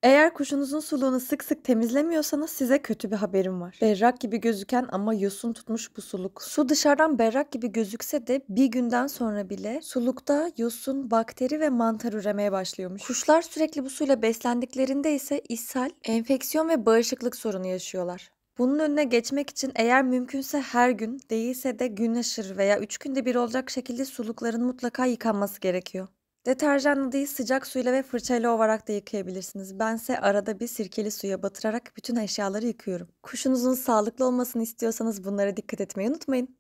Eğer kuşunuzun suluğunu sık sık temizlemiyorsanız size kötü bir haberim var. Berrak gibi gözüken ama yosun tutmuş bu suluk. Su dışarıdan berrak gibi gözükse de bir günden sonra bile sulukta yosun, bakteri ve mantar üremeye başlıyormuş. Kuşlar sürekli bu suyla beslendiklerinde ise ishal, enfeksiyon ve bağışıklık sorunu yaşıyorlar. Bunun önüne geçmek için eğer mümkünse her gün, değilse de gün aşırı veya 3 günde bir olacak şekilde sulukların mutlaka yıkanması gerekiyor. Deterjanla değil sıcak suyla ve fırçayla ovarak da yıkayabilirsiniz. Bense arada bir sirkeli suya batırarak bütün eşyaları yıkıyorum. Kuşunuzun sağlıklı olmasını istiyorsanız bunlara dikkat etmeyi unutmayın.